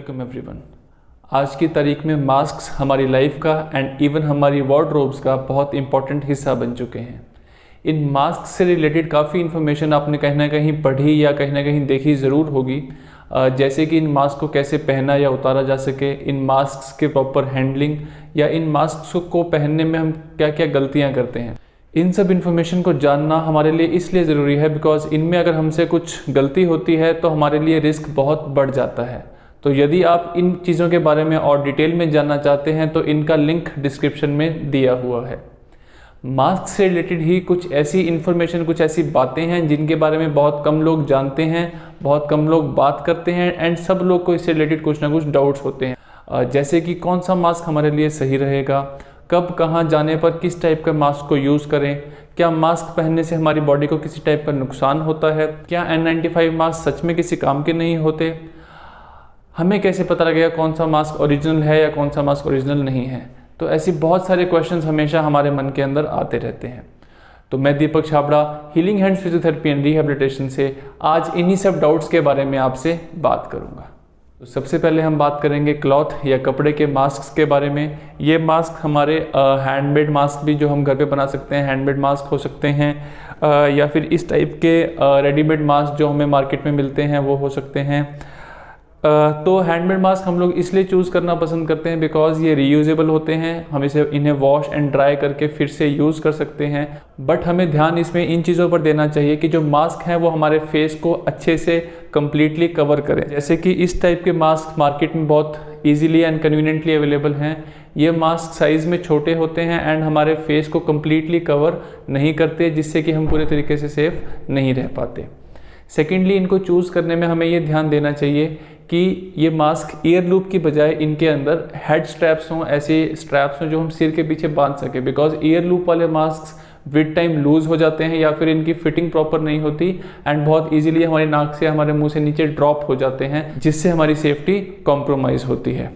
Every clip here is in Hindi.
Welcome everyone. आज की तारीख में मास्क्स हमारी लाइफ का एंड इवन हमारी वार्डरोब्स का बहुत इंपॉर्टेंट हिस्सा बन चुके हैं। इन मास्क से रिलेटेड काफ़ी इन्फॉर्मेशन आपने कहीं ना कहीं पढ़ी या कहीं ना कहीं देखी ज़रूर होगी, जैसे कि इन मास्क को कैसे पहना या उतारा जा सके, इन मास्क के प्रॉपर हैंडलिंग या इन मास्क को पहनने में हम क्या क्या गलतियाँ करते हैं। इन सब इन्फॉर्मेशन को जानना हमारे लिए इसलिए ज़रूरी है बिकॉज इनमें अगर हमसे कुछ गलती होती है तो हमारे लिए रिस्क बहुत बढ़ जाता है। तो यदि आप इन चीज़ों के बारे में और डिटेल में जानना चाहते हैं तो इनका लिंक डिस्क्रिप्शन में दिया हुआ है। मास्क से रिलेटेड ही कुछ ऐसी इन्फॉर्मेशन, कुछ ऐसी बातें हैं जिनके बारे में बहुत कम लोग जानते हैं, बहुत कम लोग बात करते हैं एंड सब लोग को इससे रिलेटेड कुछ ना कुछ डाउट्स होते हैं। जैसे कि कौन सा मास्क हमारे लिए सही रहेगा, कब कहाँ जाने पर किस टाइप का मास्क को यूज़ करें, क्या मास्क पहनने से हमारी बॉडी को किसी टाइप का नुकसान होता है, क्या N95 मास्क सच में किसी काम के नहीं होते, हमें कैसे पता लगेगा कौन सा मास्क ओरिजिनल है या कौन सा मास्क ओरिजिनल नहीं है। तो ऐसी बहुत सारे क्वेश्चंस हमेशा हमारे मन के अंदर आते रहते हैं। तो मैं Deepak Chhabra, healing hands physiotherapy and rehabilitation से आज इन्हीं सब डाउट्स के बारे में आपसे बात करूंगा। तो सबसे पहले हम बात करेंगे क्लॉथ या कपड़े के मास्क के बारे में। ये मास्क हमारे हैंडमेड मास्क भी जो हम घर पे बना सकते हैं, हैंडमेड मास्क हो सकते हैं, या फिर इस टाइप के रेडीमेड मास्क जो हमें मार्केट में मिलते हैं वो हो सकते हैं। तो हैंडमेड मास्क हम लोग इसलिए चूज़ करना पसंद करते हैं बिकॉज ये रीयूजेबल होते हैं, हम इन्हें वॉश एंड ड्राई करके फिर से यूज़ कर सकते हैं। बट हमें ध्यान इसमें इन चीज़ों पर देना चाहिए कि जो मास्क हैं वो हमारे फेस को अच्छे से कम्प्लीटली कवर करें। जैसे कि इस टाइप के मास्क मार्केट में बहुत ईजीली एंड कन्वीनियंटली अवेलेबल हैं। ये मास्क साइज़ में छोटे होते हैं एंड हमारे फेस को कम्प्लीटली कवर नहीं करते, जिससे कि हम पूरे तरीके से सेफ नहीं रह पाते। सेकेंडली, इनको चूज़ करने में हमें ये ध्यान देना चाहिए कि ये मास्क ईयर लूप की बजाय इनके अंदर हेड स्ट्रैप्स हों, ऐसे स्ट्रैप्स हों जो हम सिर के पीछे बांध सकें। बिकॉज ईयर लूप वाले मास्क विद टाइम लूज हो जाते हैं या फिर इनकी फिटिंग प्रॉपर नहीं होती एंड बहुत इजीली हमारी नाक से, हमारे मुंह से नीचे ड्रॉप हो जाते हैं, जिससे हमारी सेफ्टी कॉम्प्रोमाइज़ होती है।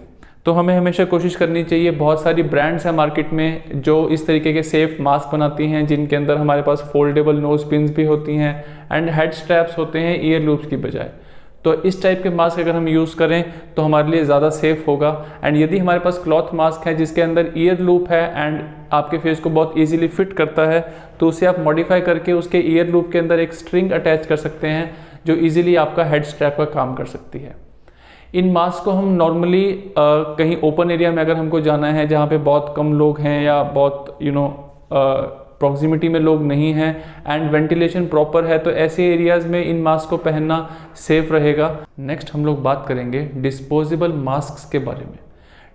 तो हमें हमेशा कोशिश करनी चाहिए, बहुत सारी ब्रांड्स हैं मार्केट में जो इस तरीके के सेफ मास्क बनाती हैं जिनके अंदर हमारे पास फोल्डेबल नोज पिन्स भी होती हैं एंड हेड स्ट्रैप्स होते हैं ईयर लूप्स की बजाय। तो इस टाइप के मास्क अगर हम यूज़ करें तो हमारे लिए ज़्यादा सेफ होगा। एंड यदि हमारे पास क्लॉथ मास्क है जिसके अंदर ईयर लूप है एंड आपके फेस को बहुत इजीली फिट करता है, तो उसे आप मॉडिफाई करके उसके ईयर लूप के अंदर एक स्ट्रिंग अटैच कर सकते हैं जो इजीली आपका हेड स्ट्रैप का काम कर सकती है। इन मास्क को हम नॉर्मली कहीं ओपन एरिया में अगर हमको जाना है जहाँ पे बहुत कम लोग हैं या बहुत प्रॉक्सिमिटी में लोग नहीं हैं एंड वेंटिलेशन प्रॉपर है, तो ऐसे एरियाज़ में इन मास्क को पहनना सेफ रहेगा। नेक्स्ट हम लोग बात करेंगे डिस्पोजेबल मास्क के बारे में।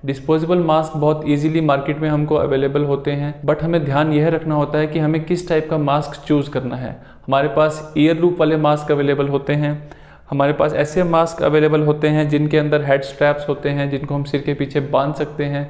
डिस्पोजेबल मास्क बहुत इजीली मार्केट में हमको अवेलेबल होते हैं, बट हमें ध्यान यह रखना होता है कि हमें किस टाइप का मास्क चूज़ करना है। हमारे पास ईयर लूप वाले मास्क अवेलेबल होते हैं, हमारे पास ऐसे मास्क अवेलेबल होते हैं जिनके अंदर हेड स्ट्रैप्स होते हैं जिनको हम सिर के पीछे बांध सकते हैं।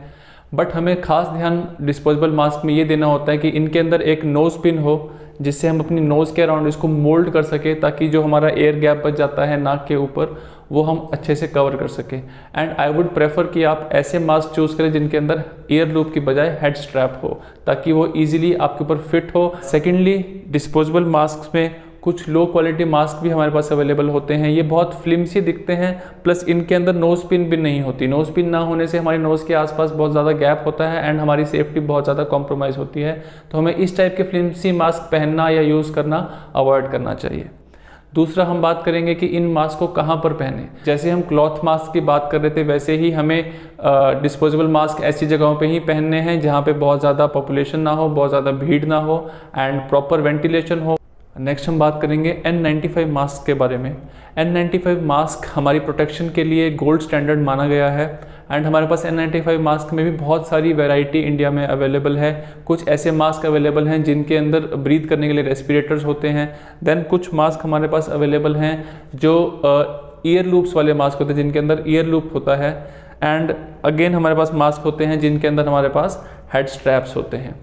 बट हमें खास ध्यान डिस्पोजेबल मास्क में ये देना होता है कि इनके अंदर एक नोज़ पिन हो जिससे हम अपनी नोज़ के अराउंड इसको मोल्ड कर सके, ताकि जो हमारा एयर गैप बच जाता है नाक के ऊपर वो हम अच्छे से कवर कर सकें। एंड आई वुड प्रेफर कि आप ऐसे मास्क चूज़ करें जिनके अंदर ईयर लूप की बजाय हेड स्ट्रैप हो, ताकि वो ईजिली आपके ऊपर फिट हो। सेकेंडली, डिस्पोजेबल मास्क में कुछ लो क्वालिटी मास्क भी हमारे पास अवेलेबल होते हैं। ये बहुत फ्लिमसी दिखते हैं, प्लस इनके अंदर नोज़ पिन भी नहीं होती। नोज़ पिन ना होने से हमारी नोज़ के आसपास बहुत ज़्यादा गैप होता है एंड हमारी सेफ्टी बहुत ज़्यादा कॉम्प्रोमाइज़ होती है। तो हमें इस टाइप के फ्लिमसी मास्क पहनना या यूज़ करना अवॉइड करना चाहिए। दूसरा, हम बात करेंगे कि इन मास्क को कहाँ पर पहने। जैसे हम क्लॉथ मास्क की बात कर रहे थे, वैसे ही हमें डिस्पोजेबल मास्क ऐसी जगहों पे ही पहनने हैं जहाँ पे बहुत ज़्यादा पॉपुलेशन ना हो, बहुत ज़्यादा भीड़ ना हो एंड प्रॉपर वेंटिलेशन हो। नेक्स्ट हम बात करेंगे N95 मास्क के बारे में। N95 मास्क हमारी प्रोटेक्शन के लिए गोल्ड स्टैंडर्ड माना गया है एंड हमारे पास N95 मास्क में भी बहुत सारी वैरायटी इंडिया में अवेलेबल है। कुछ ऐसे मास्क अवेलेबल हैं जिनके अंदर ब्रीथ करने के लिए रेस्पिरेटर्स होते हैं। देन कुछ मास्क हमारे पास अवेलेबल हैं जो ईयर लूप्स वाले मास्क होते हैं जिनके अंदर ईयर लूप होता है। एंड अगेन हमारे पास मास्क होते हैं जिनके अंदर हमारे पास हेड स्ट्रैप्स होते हैं।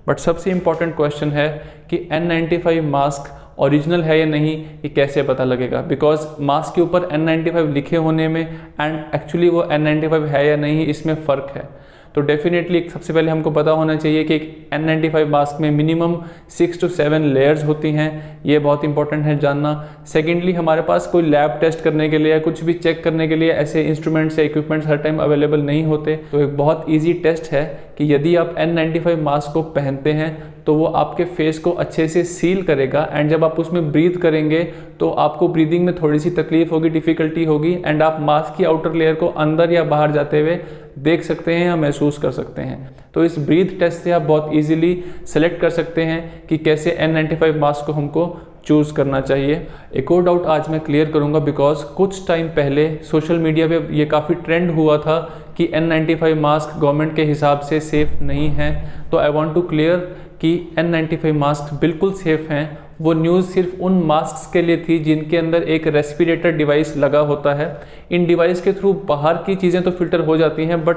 बट सबसे इम्पॉर्टेंट क्वेश्चन है कि N95 मास्क ओरिजिनल है या नहीं, ये कैसे पता लगेगा। बिकॉज मास्क के ऊपर N95 लिखे होने में एंड एक्चुअली वो N95 है या नहीं, इसमें फ़र्क है। तो डेफिनेटली सबसे पहले हमको पता होना चाहिए कि एक N95 मास्क में मिनिमम 6 to 7 लेयर्स होती हैं, ये बहुत इंपॉर्टेंट है जानना। सेकेंडली हमारे पास कोई लैब टेस्ट करने के लिए या कुछ भी चेक करने के लिए ऐसे इंस्ट्रूमेंट्स या इक्विपमेंट्स हर टाइम अवेलेबल नहीं होते। तो एक बहुत ईजी टेस्ट है कि यदि आप N95 मास्क को पहनते हैं तो वो आपके फेस को अच्छे से सील करेगा, एंड जब आप उसमें ब्रीथ करेंगे तो आपको ब्रीदिंग में थोड़ी सी तकलीफ होगी, डिफ़िकल्टी होगी, एंड आप मास्क की आउटर लेयर को अंदर या बाहर जाते हुए देख सकते हैं या महसूस कर सकते हैं। तो इस ब्रीथ टेस्ट से आप बहुत इजीली सेलेक्ट कर सकते हैं कि कैसे N95 मास्क को हमको चूज़ करना चाहिए। एक और डाउट आज मैं क्लियर करूंगा, बिकॉज कुछ टाइम पहले सोशल मीडिया पे ये काफ़ी ट्रेंड हुआ था कि N95 मास्क गवर्नमेंट के हिसाब से सेफ़ नहीं है। तो आई वांट टू क्लियर कि N95 मास्क बिल्कुल सेफ़ हैं। वो न्यूज़ सिर्फ उन मास्क्स के लिए थी जिनके अंदर एक रेस्पिरेटर डिवाइस लगा होता है। इन डिवाइस के थ्रू बाहर की चीज़ें तो फिल्टर हो जाती हैं, बट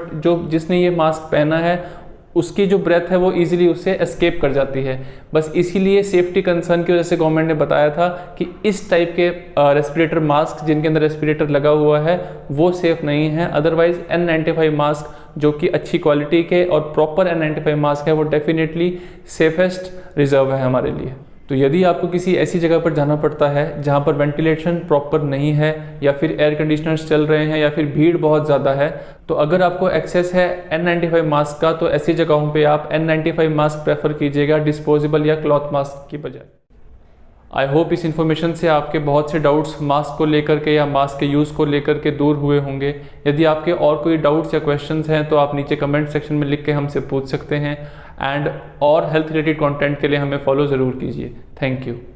जिसने ये मास्क पहना है उसकी जो ब्रेथ है वो इजीली उससे एस्केप कर जाती है। बस इसीलिए सेफ्टी कंसर्न की वजह से गवर्नमेंट ने बताया था कि इस टाइप के रेस्पिरेटर मास्क जिनके अंदर रेस्पिरेटर लगा हुआ है वो सेफ़ नहीं है। अदरवाइज N95 मास्क जो कि अच्छी क्वालिटी के और प्रॉपर N95 मास्क है वो डेफिनेटली सेफेस्ट रिजर्व है हमारे लिए। तो यदि आपको किसी ऐसी जगह पर जाना पड़ता है जहाँ पर वेंटिलेशन प्रॉपर नहीं है, या फिर एयर कंडीशनर्स चल रहे हैं, या फिर भीड़ बहुत ज़्यादा है, तो अगर आपको एक्सेस है N95 मास्क का तो ऐसी जगहों पे आप N95 मास्क प्रेफर कीजिएगा डिस्पोजेबल या क्लॉथ मास्क की बजाय। आई होप इस इन्फॉर्मेशन से आपके बहुत से डाउट्स मास्क को लेकर के या मास्क के यूज़ को लेकर के दूर हुए होंगे। यदि आपके और कोई डाउट्स या क्वेश्चंस हैं तो आप नीचे कमेंट सेक्शन में लिख के हमसे पूछ सकते हैं, एंड और हेल्थ रिलेटेड कंटेंट के लिए हमें फॉलो ज़रूर कीजिए। Thank you.